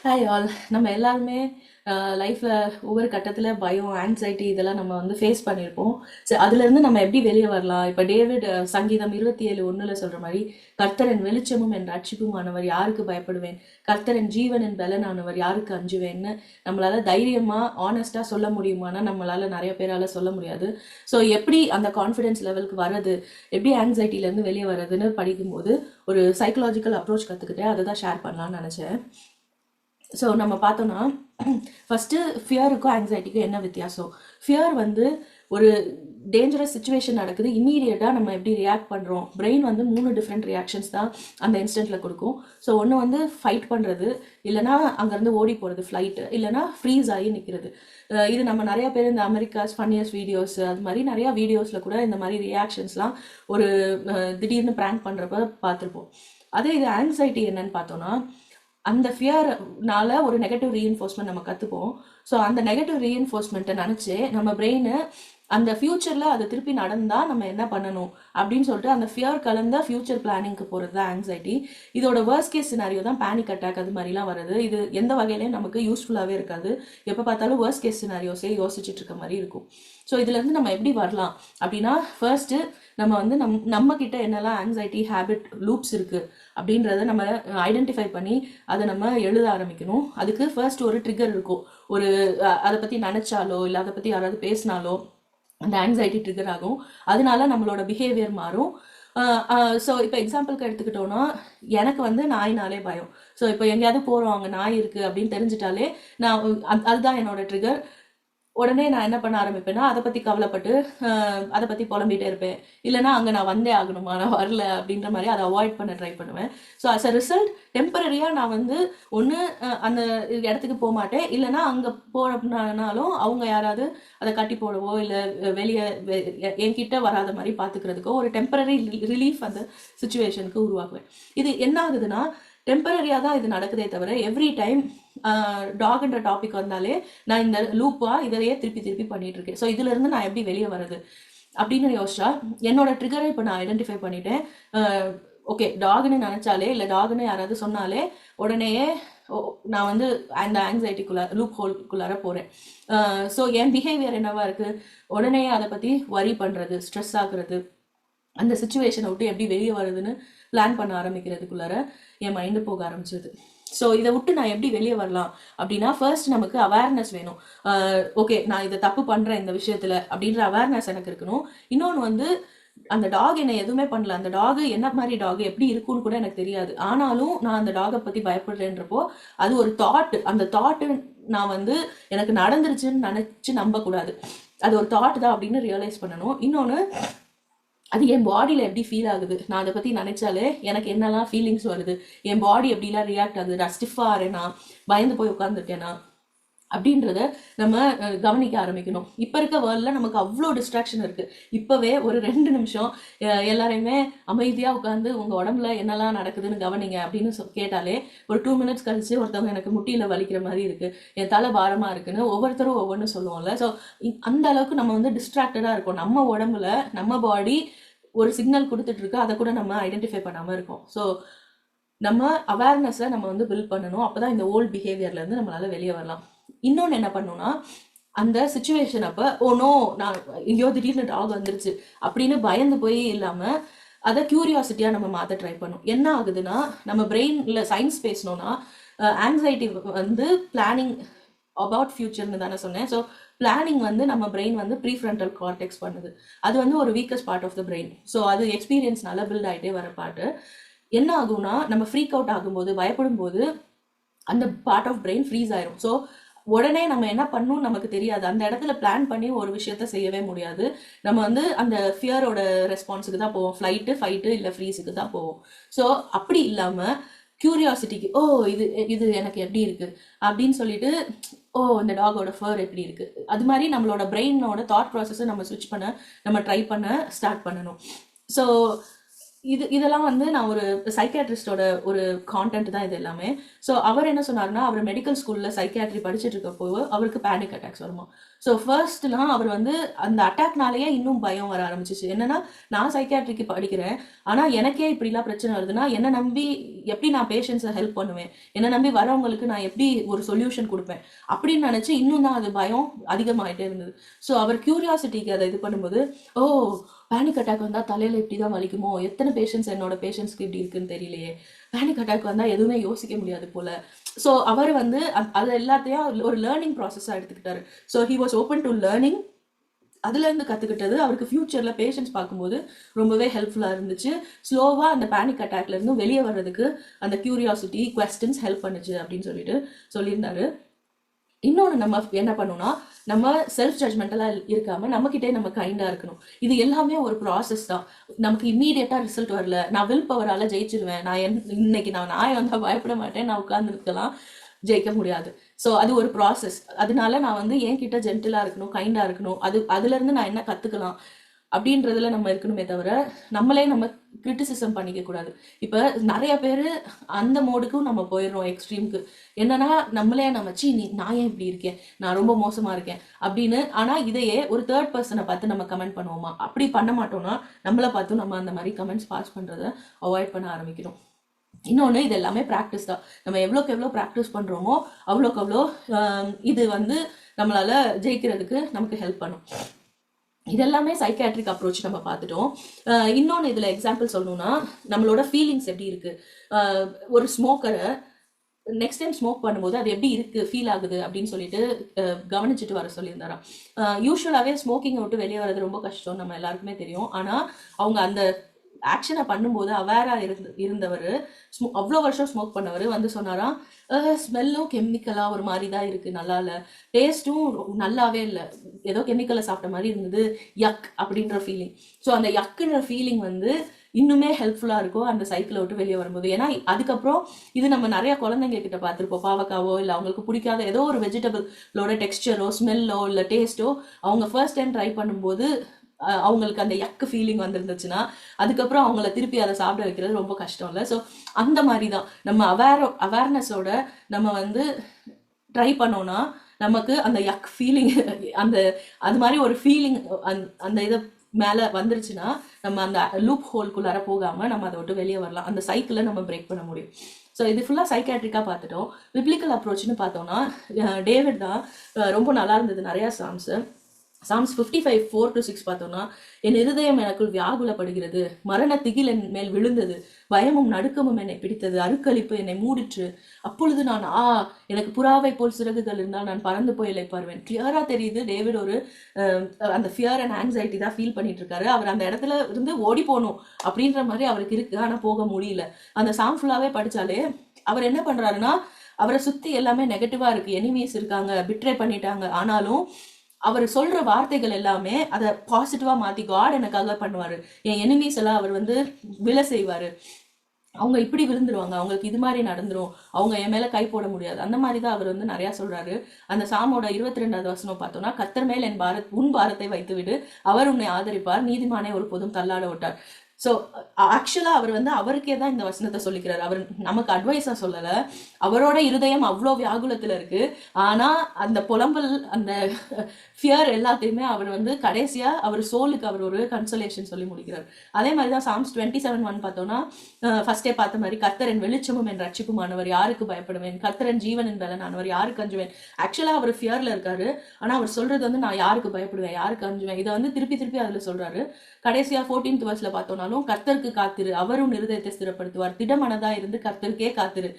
Hi all. நம்ம எல்லாருமே லைஃப்பில் ஒவ்வொரு கட்டத்தில் பயம், ஆங்ஸைட்டி இதெல்லாம் நம்ம வந்து ஃபேஸ் பண்ணியிருப்போம். ஸோ அதுலேருந்து நம்ம எப்படி வெளியே வரலாம்? இப்போ டேவிட் சங்கீதம் 27:1 சொல்கிற மாதிரி, கர்த்தர் என் வெளிச்சமும் என் ரட்சிப்புமானவர், யாருக்கு பயப்படுவேன்? கர்த்தர் என் ஜீவன் என் பலனானவர், யாருக்கு அஞ்சுவேன்னு நம்மளால தைரியமாக ஆனஸ்டாக சொல்ல முடியுமானா நம்மளால நிறைய பேரால் சொல்ல முடியாது. ஸோ எப்படி அந்த கான்ஃபிடென்ஸ் லெவலுக்கு வர்றது, எப்படி ஆங்ஸைட்டிலேருந்து வெளியே வர்றதுன்னு படிக்கும்போது ஒரு சைக்கலாஜிக்கல் அப்ரோச் கற்றுக்கிட்டேன். அதை தான் ஷேர் பண்ணலான்னு நினச்சேன். ஸோ நம்ம பார்த்தோன்னா ஃபஸ்ட்டு ஃபியருக்கும் ஆங்ஸைட்டிக்கும் என்ன வித்தியாசம்? ஃபியர் வந்து ஒரு டேஞ்சரஸ் சுச்சுவேஷன் நடக்குது, இம்மீடியட்டாக நம்ம எப்படி ரியாக்ட் பண்ணுறோம். பிரெயின் வந்து 3 டிஃப்ரெண்ட் ரியாக்ஷன்ஸ் தான் அந்த இன்ஸ்டன்ட்டில் கொடுக்கும். ஸோ ஒன்று வந்து ஃபைட் பண்ணுறது, இல்லைனா அங்கேருந்து ஓடி போகிறது ஃப்ளைட்டு, இல்லைனா ஃப்ரீஸ் ஆகி நிற்கிறது. இது நம்ம நிறையா பேர் இந்த அமெரிக்காஸ் ஃபன்னியஸ் வீடியோஸ் அது மாதிரி நிறையா வீடியோஸில் கூட இந்த மாதிரி ரியாக்ஷன்ஸ்லாம் ஒரு திடீர்னு ப்ராங்க் பண்ணுறப்ப பார்த்துருப்போம். அதே இது ஆங்ஸைட்டி என்னன்னு பார்த்தோன்னா, அந்த ஃபியர்னால ஒரு நெகட்டிவ் ரீஎன்ஃபோர்ஸ்மெண்ட் நம்ம கற்றுப்போம். ஸோ அந்த நெகட்டிவ் ரீஎன்ஃபோர்ஸ்மெண்ட்டை நினச்சி நம்ம பிரெயின் அந்த ஃபியூச்சரில் அது திருப்பி நடந்தால் நம்ம என்ன பண்ணணும் அப்படின்னு சொல்லிட்டு அந்த ஃபியர் கலந்த ஃபியூச்சர் பிளானிங்க்கு போகிறது தான் ஆங்ஸைட்டி. இதோட வேர்ஸ்ட் கேஸ் சினாரியோ தான் பேனிக் அட்டாக் அது மாதிரிலாம் வருது. இது எந்த வகையிலையும் நமக்கு யூஸ்ஃபுல்லாகவே இருக்காது. எப்போ பார்த்தாலும் வேர்ஸ்ட் கேஸ் சினாரியோஸே யோசிச்சுட்டு இருக்க மாதிரி இருக்கும். ஸோ இதுலேருந்து நம்ம எப்படி வரலாம் அப்படின்னா, ஃபர்ஸ்ட்டு நம்ம வந்து நம்ம கிட்ட என்னெல்லாம் ஆங்ஸைட்டி ஹேபிட் லூப்ஸ் இருக்குது அப்படின்றத நம்ம ஐடென்டிஃபை பண்ணி அதை நம்ம எழுத ஆரம்பிக்கணும். அதுக்கு ஃபர்ஸ்ட் ஒரு ட்ரிகர் இருக்கும். ஒரு அதை பற்றி நினச்சாலோ இல்லை அதை பற்றி யாராவது பேசினாலோ அந்த ஆங்ஸைட்டி ட்ரிகர் ஆகும். அதனால நம்மளோட பிஹேவியர் மாறும். ஸோ இப்போ எக்ஸாம்பிளுக்கு எடுத்துக்கிட்டோன்னா, எனக்கு வந்து நாய்னாலே பயம். ஸோ இப்போ எங்கேயாவது போகிறோம், அங்கே நாய் இருக்குது அப்படின்னு தெரிஞ்சிட்டாலே நான் அதுதான் என்னோட ட்ரிகர். உடனே நான் என்ன பண்ண ஆரம்பிப்பேன்னா, அதை பற்றி கவலைப்பட்டு அதை பற்றி புலம்பிகிட்டே இருப்பேன். இல்லைனா அங்கே நான் வந்தே ஆகணுமா, நான் வரல அப்படின்ற மாதிரி அதை அவாய்ட் பண்ண ட்ரை பண்ணுவேன். ஸோ அஸ் அ ரிசல்ட் டெம்பரரியாக நான் வந்து ஒன்று அந்த இடத்துக்கு போக மாட்டேன், இல்லைனா அங்கே போகிறனாலும் அவங்க யாராவது அதை கட்டி போடவோ இல்லை வெளியே என்கிட்ட வராத மாதிரி பார்த்துக்கிறதுக்கோ ஒரு டெம்பரரி ரிலீஃப் அந்த சுச்சுவேஷனுக்கு உருவாக்குவேன். இது என்ன ஆகுதுன்னா, டெம்பரரியாக தான் இது நடக்குதே தவிர எவ்ரி டைம் டாக்ன்ற டாபிக் வந்தாலே நான் இந்த லூப்பாக இதையே திருப்பி திருப்பி பண்ணிட்டு இருக்கேன். ஸோ இதுலேருந்து நான் எப்படி வெளியே வர்றது அப்படின்னு யோசிச்சா, என்னோட ட்ரிகரை இப்போ நான் ஐடென்டிஃபை பண்ணிட்டேன். ஓகே, டாக்னு நினச்சாலே இல்லை டாக்னு யாராவது சொன்னாலே உடனேயே நான் வந்து அந்த ஆங்ஸைட்டிக்குள்ளார லூப் ஹோல்குள்ளார போகிறேன். ஸோ என் பிஹேவியர் என்னவா இருக்குது, உடனே அதை பற்றி வரி பண்ணுறது, ஸ்ட்ரெஸ் ஆகுறது, அந்த சுச்சுவேஷனை விட்டு எப்படி வெளியே வருதுன்னு பிளான் பண்ண ஆரம்பிக்கிறதுக்குள்ளார என் மைண்டு போக ஆரம்பிச்சது. ஸோ இதை விட்டு நான் எப்படி வெளியே வரலாம் அப்படின்னா, ஃபர்ஸ்ட் நமக்கு அவேர்னஸ் வேணும். ஓகே, நான் இதை தப்பு பண்ணுறேன் இந்த விஷயத்தில் அப்படின்ற அவேர்னஸ் எனக்கு இருக்கணும். இன்னொன்று வந்து, அந்த டாக் என்னை எதுவுமே பண்ணல, அந்த டாக் என்ன மாதிரி டாக் எப்படி இருக்குன்னு கூட எனக்கு தெரியாது. ஆனாலும் நான் அந்த டாகை பற்றி பயப்படுறேன்றப்போ அது ஒரு தாட். அந்த தாட்டு நான் வந்து எனக்கு நடந்துருச்சுன்னு நினச்சி நம்பக்கூடாது. அது ஒரு தாட் தான் அப்படின்னு ரியலைஸ் பண்ணணும். இன்னொன்று, அது என் பாடியில் எப்படி ஃபீல் ஆகுது, நான் அதை பற்றி நினச்சாலே எனக்கு என்னெல்லாம் ஃபீலிங்ஸ் வருது, என் பாடி எப்படிலாம் ரியாக்ட் ஆகுது, நான் ஸ்டிஃபாக ஆறேனா, பயந்து போய் உட்காந்துருக்கேனா அப்படின்றத நம்ம கவனிக்க ஆரம்பிக்கணும். இப்போ இருக்க வேர்ல்டில் நமக்கு அவ்வளோ டிஸ்ட்ராக்ஷன் இருக்குது. இப்போவே ஒரு 2 நிமிஷம் எல்லாரையுமே அமைதியாக உட்காந்து உங்கள் உடம்புல என்னெல்லாம் நடக்குதுன்னு கவனிங்க அப்படின்னு கேட்டாலே ஒரு 2 மினிட்ஸ் கழிச்சு ஒருத்தவங்க எனக்கு முட்டியில் வலிக்கிற மாதிரி இருக்குது, என் தலை பாரமாக இருக்குன்னு ஒவ்வொருத்தரும் ஒவ்வொன்று சொல்லுவோம்ல. ஸோ அந்த அளவுக்கு நம்ம வந்து டிஸ்ட்ராக்டடாக இருக்கோம். நம்ம உடம்புல நம்ம பாடி ஒரு சிக்னல் கொடுத்துட்ருக்கு, அதை கூட நம்ம ஐடென்டிஃபை பண்ணாமல் இருக்கோம். ஸோ நம்ம அவேர்னஸை நம்ம வந்து பில்ட் பண்ணணும். அப்போ தான் இந்த ஓல்ட் பிஹேவியர்லேருந்து நம்மளால் வெளியே வரலாம். இன்னொன்று என்ன பண்ணணும்னா, அந்த சுச்சுவேஷன் அப்போ நோ நான் எங்கேயோ திடீர்னு டாக் வந்துருச்சு அப்படின்னு பயந்து போய் இல்லாமல் அதை க்யூரியாசிட்டியாக நம்ம மாற்ற ட்ரை பண்ணணும். என்ன ஆகுதுன்னா, நம்ம பிரெயினில் சயின்ஸ் பேசணும்னா, ஆங்ஸைட்டி வந்து பிளானிங் அபவுட் ஃபியூச்சர்னு தானே சொன்னேன். ஸோ பிளானிங் வந்து நம்ம பிரெயின் வந்து ப்ரீஃப்ரண்டல் கார்டெக்ஸ் பண்ணுது. அது வந்து ஒரு weakest part of the brain. So அது எக்ஸ்பீரியன்ஸ்னால பில்ட் ஆகிட்டே வர பார்ட்டு. என்ன ஆகும்னா, நம்ம ஃப்ரீக் அவுட் ஆகும்போது, பயப்படும் போது அந்த பார்ட் ஆஃப் பிரெயின் ஃப்ரீஸ் ஆயிரும். ஸோ உடனே நம்ம என்ன பண்ணணும் நமக்கு தெரியாது. அந்த இடத்துல பிளான் பண்ணி ஒரு விஷயத்த செய்யவே முடியாது. நம்ம வந்து அந்த ஃபியரோட ரெஸ்பான்ஸுக்கு தான் போவோம். ஃப்ளைட்டு, ஃபைட்டு இல்லை ஃப்ரீஸுக்கு தான் போவோம். ஸோ அப்படி இல்லாமல் க்யூரியாசிட்டிக்கு, இது எனக்கு எப்படி இருக்குது அப்படின்னு சொல்லிட்டு, இந்த டாகோட ஃபர் எப்படி இருக்குது, அது மாதிரி நம்மளோட பிரெயினோட தாட் ப்ராசஸை நம்ம ஸ்விட்ச் பண்ண நம்ம ட்ரை பண்ண ஸ்டார்ட் பண்ணணும். ஸோ இதெல்லாம் வந்து நான் ஒரு சைக்கியாட்ரிஸ்டோட ஒரு கான்டென்ட் தான் இது எல்லாமே. ஸோ அவர் என்ன சொன்னார்னா, அவர் மெடிக்கல் ஸ்கூல்ல சைக்கியாட்ரி படிச்சுட்டு இருக்கப்போ அவருக்கு பேனிக் அட்டாக்ஸ் வருமா. ஸோ ஃபர்ஸ்ட்லாம் அவர் வந்து அந்த அட்டாக்னாலேயே இன்னும் பயம் வர ஆரம்பிச்சிச்சு. என்னன்னா, நான் சைக்கியாட்ரிக்கு படிக்கிறேன், ஆனால் எனக்கே இப்படிலாம் பிரச்சனை வருதுன்னா என்ன நம்பி எப்படி நான் பேஷண்ட்ஸை ஹெல்ப் பண்ணுவேன், என்ன நம்பி வரவங்களுக்கு நான் எப்படி ஒரு சொல்யூஷன் கொடுப்பேன் அப்படின்னு நினச்சி இன்னும் தான் அது பயம் அதிகமாகிட்டே இருந்தது. ஸோ அவர் கியூரியாசிட்டிக்கு அதை இது பண்ணும்போது, ஓ பேனிக் அட்டாக் வந்தால் தலையில் இப்படி தான் வலிக்குமோ, எத்தனை பேஷண்ட்ஸ் என்னோட பேஷண்ட்ஸ்க்கு இப்படி இருக்குன்னு தெரியலையே, பேனிக் அட்டாக் வந்தால் எதுவுமே யோசிக்க முடியாது போல. ஸோ அவர் வந்து அது எல்லாத்தையும் ஒரு லேர்னிங் ப்ராசஸாக எடுத்துக்கிட்டாரு. So he was open to learning. அதுலேருந்து கற்றுக்கிட்டது அவருக்கு ஃப்யூச்சரில் பேஷண்ட்ஸ் பார்க்கும்போது ரொம்பவே ஹெல்ப்ஃபுல்லாக இருந்துச்சு. ஸ்லோவாக அந்த பேனிக் அட்டாக்லேருந்து வெளியே வர்றதுக்கு அந்த கியூரியாசிட்டி குவெஸ்டன்ஸ் ஹெல்ப் பண்ணுச்சு அப்படின்னு சொல்லிட்டு சொல்லியிருந்தாரு. இன்னொன்று நம்ம என்ன பண்ணணும்னா, நம்ம செல்ஃப் ஜட்மெண்டலாக இருக்காமல் நம்மக்கிட்டே நம்ம கைண்டாக இருக்கணும். இது எல்லாமே ஒரு ப்ராசஸ் தான். நமக்கு இம்மீடியட்டாக ரிசல்ட் வரல, நான் வில் பவரால் ஜெயிச்சிருவேன், நான் இன்னைக்கு நான் நாயை வந்தால் பயப்பட மாட்டேன், நான் உட்காந்துருக்கலாம், ஜெயிக்க முடியாது. ஸோ அது ஒரு ப்ராசஸ். அதனால நான் வந்து என்கிட்ட ஜென்டிலாக இருக்கணும், கைண்டாக இருக்கணும். அதுலேருந்து நான் என்ன கற்றுக்கலாம் அப்படின்றதுல நம்ம இருக்கணுமே தவிர நம்மளே நம்ம கிரிட்டிசிசம் பண்ணிக்க கூடாது. இப்போ நிறைய பேர் அந்த மோடுக்கும் நம்ம போயிடுறோம், எக்ஸ்ட்ரீமுக்கு. என்னன்னா, நம்மளே நம்ம நான் ஏன் இப்படி இருக்கேன், நான் ரொம்ப மோசமா இருக்கேன் அப்படின்னு. ஆனால் இதையே ஒரு தேர்ட் பர்சனை பார்த்து நம்ம கமெண்ட் பண்ணுவோமா? அப்படி பண்ண மாட்டோம்னா நம்மளை பார்த்து நம்ம அந்த மாதிரி கமெண்ட்ஸ் பாஸ் பண்ணுறதை அவாய்ட் பண்ண ஆரம்பிக்கணும். இன்னொன்று, இது எல்லாமே ப்ராக்டிஸ் தான். நம்ம எவ்வளோக்கு எவ்வளோ ப்ராக்டிஸ் பண்ணுறோமோ அவ்வளோக்கு அவ்வளோ இது வந்து நம்மளால ஜெயிக்கிறதுக்கு நமக்கு ஹெல்ப் பண்ணும். இதெல்லாமே சைக்கியாட்ரிக் அப்ரோச் நம்ம பார்த்துட்டோம். இன்னொன்று இதில் எக்ஸாம்பிள் சொல்லணும்னா, நம்மளோட ஃபீலிங்ஸ் எப்படி இருக்குது. ஒரு ஸ்மோக்கரை நெக்ஸ்ட் டைம் ஸ்மோக் பண்ணும்போது அது எப்படி இருக்குது, ஃபீல் ஆகுது அப்படின்னு சொல்லிட்டு கவனிச்சுட்டு வர சொல்லியிருந்தாராம். யூஸ்வலாகவே ஸ்மோக்கிங்கை விட்டு வெளியே வர்றது ரொம்ப கஷ்டம், நம்ம எல்லாருக்குமே தெரியும். ஆனால் அவங்க அந்த ஆக்ஷனை பண்ணும்போது அவேராக இருந்தவர், அவ்வளோ வருஷம் ஸ்மோக் பண்ணவர் வந்து சொன்னாராம், ஸ்மெல்லும் கெமிக்கலாக ஒரு மாதிரி தான் இருக்குது, நல்லா இல்லை, டேஸ்ட்டும் நல்லாவே இல்லை, ஏதோ கெமிக்கலை சாப்பிட்ட மாதிரி இருந்தது, யக் அப்படின்ற ஃபீலிங். ஸோ அந்த யக்குன்ற ஃபீலிங் வந்து இன்னுமே ஹெல்ப்ஃபுல்லாக இருக்கும் அந்த சைக்கிளை விட்டு வெளியே வரும்போது. ஏன்னா அதுக்கப்புறம் இது நம்ம நிறைய குழந்தைங்க கிட்ட பார்த்துருப்போம். பாவக்காவோ இல்லை அவங்களுக்கு பிடிக்காத ஏதோ ஒரு வெஜிடபிளோட டெக்ஸ்டரோ ஸ்மெல்லோ இல்லை டேஸ்ட்டோ அவங்க ஃபர்ஸ்ட் டைம் ட்ரை பண்ணும்போது அவங்களுக்கு அந்த யக்கு ஃபீலிங் வந்துருந்துச்சுன்னா அதுக்கப்புறம் அவங்கள திருப்பி அதை சாப்பிட வைக்கிறது ரொம்ப கஷ்டம் இல்லை. ஸோ அந்த மாதிரி தான் நம்ம அவேர்னஸோட நம்ம வந்து ட்ரை பண்ணோன்னா நமக்கு அந்த யக் ஃபீலிங் அது மாதிரி ஒரு ஃபீலிங் அந்த இதை மேலே வந்துருச்சுன்னா நம்ம அந்த லூப் ஹோல்குள்ளார போகாமல் நம்ம அதை விட்டு வெளியே வரலாம், அந்த சைக்கிளை நம்ம பிரேக் பண்ண முடியும். ஸோ இது ஃபுல்லாக சைக்காட்ரிக்காக பார்த்துட்டோம். பிப்ளிக்கல் அப்ரோச்னு பார்த்தோம்னா டேவிட் தான் ரொம்ப நல்லா இருந்தது. நிறையா சாம்ஸ் 55 4-6 பார்த்தோம்னா, என் இருதயம் எனக்குள் வியாகுலப்படுகிறது, மரண திகில் என் மேல் விழுந்தது, பயமும் நடுக்கமும் என்னை பிடித்தது, அருக்களிப்பு என்னை மூடிற்று, அப்பொழுது நான் எனக்கு புறாவை போல் சிறகுகள் இருந்தால் நான் பறந்து போய் இளைப்பாருவேன். கிளியரா தெரியுது டேவிட் ஒரு அந்த ஃபியர் அண்ட் ஆங்ஸைட்டி தான் ஃபீல் பண்ணிட்டு இருக்காரு. அவர் அந்த இடத்துல இருந்து ஓடி போகணும் அப்படின்ற மாதிரி அவருக்கு இருக்கு, ஆனால் போக முடியல. அந்த சாங் ஃபுல்லாவே படிச்சாலே அவர் என்ன பண்றாருன்னா, அவரை சுத்தி எல்லாமே நெகட்டிவா இருக்கு, எனிமீஸ் இருக்காங்க, பிட்ரே பண்ணிட்டாங்க, ஆனாலும் அவர் சொல்ற வார்த்தைகள் எல்லாமே அதை பாசிட்டிவா மாத்தி காட் எனக்காக பண்ணுவாரு, என் எனிமீஸ் எல்லாம் அவர் வந்து விழ செய்வாரு, அவங்க இப்படி விழுந்துருவாங்க, அவங்களுக்கு இது மாதிரி நடந்துரும், அவங்க என் மேல கை போட முடியாது, அந்த மாதிரி தான் அவர் வந்து நிறைய சொல்றாரு. அந்த சாமோட 22வது வசனம் பார்த்தோம்னா, கர்த்தர் மேல் உன் பாரத்தை வைத்து விடு, அவர் உன்னை ஆதரிப்பார், நீதிமானே ஒரு போதும் தள்ளாட விட்டார். ஸோ ஆக்சுவலாக அவர் வந்து அவருக்கே தான் இந்த வசனத்தை சொல்லிக்கிறார். அவர் நமக்கு அட்வைஸாக சொல்லலை. அவரோட இருதயம் அவ்வளோ வியாகுலத்தில் இருக்கு. ஆனால் அந்த புலம்பல் அந்த ஃபியர் எல்லாத்தையுமே அவர் வந்து கடைசியாக அவர் சோலுக்கு அவர் ஒரு கன்சலேஷன் சொல்லி முடிக்கிறார். அதே மாதிரி தான் சாம்ஸ் 27:1 பார்த்தோம்னா, ஃபர்ஸ்டே பார்த்த மாதிரி, கர்த்தரன் வெளிச்சமும் என் ரட்சிப்புமானவர், யாருக்கு பயப்படுவேன், கர்த்தரன் ஜீவனின் பலனானவர், யாருக்கு அஞ்சுவேன். ஆக்சுவலாக அவர் ஃபியரில் இருக்காரு, ஆனால் அவர் சொல்றது வந்து நான் யாருக்கு பயப்படுவேன், யாருக்கு அஞ்சுவேன், இதை வந்து திருப்பி திருப்பி அதில் சொல்றாரு. கடைசியாக 14th verse பார்த்தோம்னா, கர்த்தருக்கு காத்திரு, அவரும் இருதயத்தை ஸ்திரப்படுத்துவார், திடமனதா இருந்து கர்த்தருக்கே காத்திரு.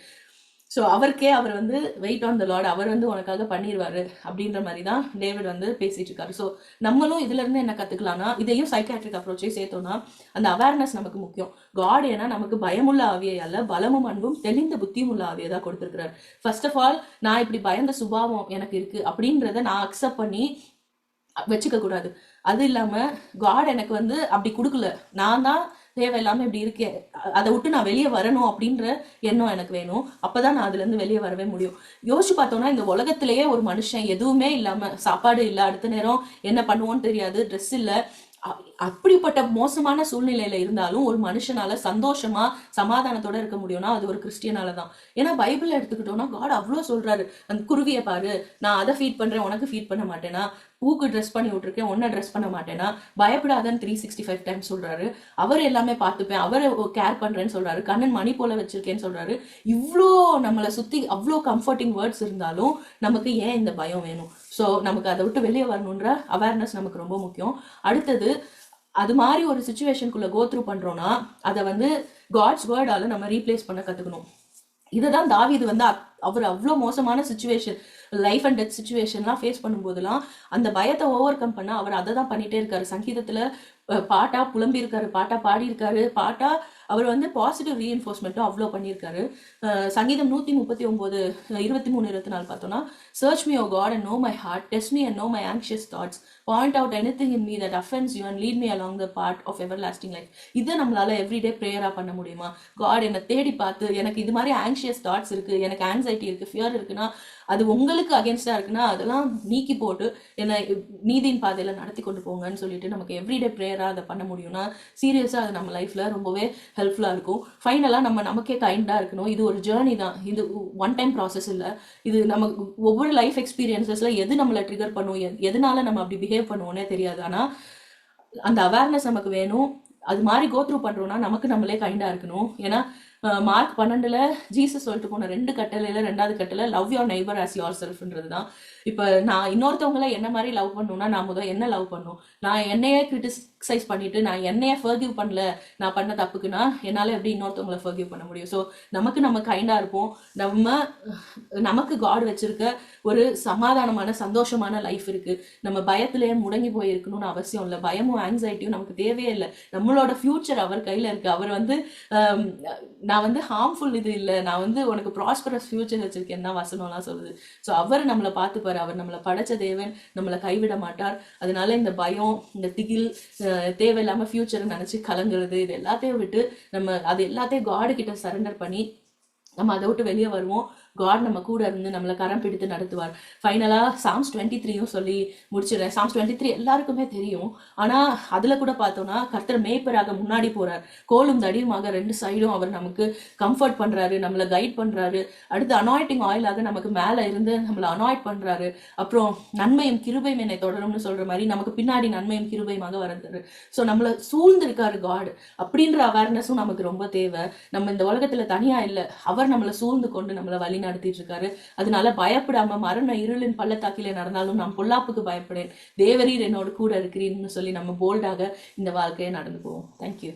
ஸோ அவருக்கே அவர் வந்து வெயிட் ஆன் த லார்ட், அவர் வந்து உனக்காக பண்ணிடுவாரு அப்படின்ற மாதிரி தான் டேவிட் வந்து பேசிட்டு இருக்காரு. ஸோ நம்மளும் இதுல இருந்து என்ன கத்துக்கலாம்னா, இதையும் சைக்காட்ரிக் அப்ரோச்சை சேர்த்தோம்னா அந்த அவேர்னஸ் நமக்கு முக்கியம். காட் ஏன்னா நமக்கு பயமுள்ள ஆவியை அல்ல, பலமும் அன்பும் தெளிந்த புத்தியும் உள்ள ஆவியை தான் கொடுத்துருக்கிறார். ஃபர்ஸ்ட் ஆஃப் ஆல், நான் இப்படி பயந்த சுபாவம் எனக்கு இருக்கு அப்படின்றத நான் அக்செப்ட் பண்ணி வச்சுக்க கூடாது. அது இல்லாம காட் எனக்கு வந்து அப்படி கொடுக்கல, நான் தான் தேவையில்லாம இப்படி இருக்கேன், அதை விட்டு நான் வெளியே வரணும் அப்படின்ற எண்ணம் எனக்கு வேணும். அப்பதான் நான் அதுல இருந்து வெளியே வரவே முடியும். யோசிச்சு பார்த்தோம்னா, இந்த உலகத்திலேயே ஒரு மனுஷன் எதுவுமே இல்லாம, சாப்பாடு இல்லை, அடுத்த நேரம் என்ன பண்ணுவோன்னு தெரியாது, ட்ரெஸ் இல்லை, அப்படிப்பட்ட மோசமான சூழ்நிலையில இருந்தாலும் ஒரு மனுஷனால சந்தோஷமா சமாதானத்தோட இருக்க முடியும்னா அது ஒரு கிறிஸ்டியனால தான். ஏன்னா பைபிள் எடுத்துக்கிட்டோம்னா காட் அவ்வளோ சொல்றாரு, அந்த குருவியை பாரு, நான் அதை ஃபீட் பண்றேன் உனக்கு ஃபீட் பண்ண மாட்டேனா, பூக்கு ட்ரெஸ் பண்ணி விட்டுருக்கேன் ஒன்ன ட்ரெஸ் பண்ண மாட்டேனா, பயப்படாதன்னு 365 டைம் சொல்றாரு. அவர் எல்லாமே பார்த்துப்பேன், அவர் கேர் பண்றேன்னு சொல்றாரு, கண்ணன் மணி போல வச்சிருக்கேன்னு சொல்றாரு. இவ்வளோ நம்மளை சுத்தி அவ்வளோ கம்ஃபர்டிங் வேர்ட்ஸ் இருந்தாலும் நமக்கு ஏன் இந்த பயம் வேணும்? ஸோ நமக்கு அதை விட்டு வெளியே வரணுன்ற அவேர்னஸ் நமக்கு ரொம்ப முக்கியம். அடுத்தது, அது மாதிரி ஒரு சுச்சுவேஷனுக்குள்ள கோ த்ரூ பண்றோம்னா அதை வந்து காட்ஸ் வேர்டால நம்ம ரீப்ளேஸ் பண்ண கத்துக்கணும். இதுதான் தாவீது வந்து அவர் அவ்வளோ மோசமான சுச்சுவேஷன், லைஃப் அண்ட் டெத் சுச்சுவேஷன்லாம் ஃபேஸ் பண்ணும்போதெல்லாம் அந்த பயத்தை ஓவர் கம் பண்ண அவர் அதை தான் பண்ணிட்டே இருக்காரு. சங்கீதத்துல பாட்டா புலம்பி இருக்காரு, பாட்டா பாடி இருக்காரு, பாட்டா அவர் வந்து பாசிட்டிவ் ரீஎன்ஃபோர்ஸ்மெண்ட்டும் அவ்வளோ பண்ணியிருக்காரு. சங்கீதம் 139 23-24 பார்த்தோம்னா, search me O God and know my heart, test me and know my anxious thoughts, point out anything in me that offence you and lead me along the path of everlasting life. இதை நம்மளால everyday ப்ரேயரா பண்ண முடியுமா? God என்னை தேடி பார்த்து எனக்கு இது மாதிரி ஆங்ஷியஸ் தாட்ஸ் இருக்கு, எனக்கு ஆங்ஸைட்டி இருக்கு, ஃபியர் இருக்குன்னா, அது உங்களுக்கு அகேன்ஸ்டா இருக்குன்னா அதெல்லாம் நீக்கி போட்டு என்னை நீதியின் பாதையில நடத்தி கொண்டு போங்கன்னு சொல்லிட்டு நமக்கு எவ்ரிடே ப்ரேயரா அதை பண்ண முடியும்னா சீரியஸா அது நம்ம லைஃப்ல ரொம்பவே ஹெல்ப்ஃபுல்லா இருக்கும். ஃபைனலா நம்ம நமக்கே கைண்டா இருக்கணும். இது ஒரு ஜேர்னி தான், இது ஒன் டைம் ப்ராசஸ் இல்லை. இது நம்ம ஒவ்வொரு லைஃப் எக்ஸ்பீரியன்சஸ்ல எது நம்மளை ட்ரிகர் பண்ணும், எதனால நம்ம அப்படி பிஹேவ் பண்ணுவோன்னே தெரியாது. ஆனா அந்த அவேர்னஸ் நமக்கு வேணும். அது மாதிரி கோத்ரூ பண்றோம்னா நமக்கு நம்மளே கைண்டா இருக்கணும். ஏன்னா மார்க் 12 ஜீசஸ் சொல்லிட்டு போன 2 கட்டளையில 2வது கட்டளை love your neighbour as your செல்ஃப்ன்றது தான். இப்போ நான் இன்னொருத்தவங்கள என்ன மாதிரி லவ் பண்ணணும்னா நான் முதல் என்ன லவ் பண்ணும், நான் என்னையே கிரிட்டிசைஸ் பண்ணிட்டு நான் என்னையே ஃபர்கிவ் பண்ணல நான் பண்ண தப்புக்குன்னா என்னால் எப்படி இன்னொருத்தவங்களை ஃபர்கிவ் பண்ண முடியும்? ஸோ நமக்கு நம்ம கைண்டாக இருப்போம். நமக்கு காட் வச்சிருக்க ஒரு சமாதானமான சந்தோஷமான லைஃப் இருக்கு. நம்ம பயத்திலேயே முடங்கி போய் இருக்கணும்னு அவசியம் இல்லை. பயமும் ஆங்ஸைட்டியும் நமக்கு தேவையே இல்லை. நம்மளோட ஃபியூச்சர் அவர் கையில் இருக்கு. அவர் வந்து நான் வந்து ஹார்ம்ஃபுல் இது இல்லை, நான் வந்து உனக்கு ப்ராஸ்பரஸ் ஃபியூச்சர் வச்சிருக்கேன் தான் வசனம்லாம் சொல்லுது. ஸோ அவர் நம்மளை பார்த்துப்பாரு, அவர் நம்மளை படைச்ச தேவன், நம்மளை கைவிட மாட்டார். அதனால இந்த பயம், இந்த திகில், தேவையில்லாம ஃபியூச்சரை நினைச்சு கலங்குறது, இது எல்லாத்தையும் விட்டு நம்ம அது எல்லாத்தையும் காடு கிட்ட சரண்டர் பண்ணி நம்ம அதை விட்டு வெளியே வருவோம். காட் நம்ம கூட இருந்து நம்மளை கரம் பிடித்து நடத்துவார். ஃபைனலாக சாம்ஸ் 23யும் சொல்லி முடிச்சிடுறேன். சாம்ஸ் 23 எல்லாருக்குமே தெரியும். ஆனால் அதில் கூட பார்த்தோம்னா கர்த்தர் மேய்ப்பராக முன்னாடி போறார், கோலும் தடியுமாக 2 சைடும் அவர் நமக்கு கம்ஃபர்ட் பண்றாரு, நம்மளை கைட் பண்றாரு. அடுத்து அனாயிட்டிங் ஆயிலாக நமக்கு மேலே இருந்து நம்மளை அனாய்ட் பண்றாரு. அப்புறம் நன்மையும் கிருபையும் என்னை தொடரும்னு சொல்ற மாதிரி நமக்கு பின்னாடி நன்மையும் கிருபையுமாக வர்றாரு. ஸோ நம்மளை சூழ்ந்திருக்காரு காட். அப்படின்ற அவேர்னஸும் நமக்கு ரொம்ப தேவை. நம்ம இந்த உலகத்துல தனியா இல்லை, அவர் நம்மளை சூழ்ந்து கொண்டு நம்மளை வழி நடத்திட்டு இருக்காரு. அதனால பயப்படாம மரண இருளின் பள்ளத்தாக்கிலே நடந்தாலும் நான் பொல்லாப்புக்கு பயப்படேன், தேவரீர் என்னோட கூட இருக்கிறீன்னு சொல்லி நம்ம போல்டாக இந்த வாழ்க்கையை நடந்து போவோம். தேங்க்யூ.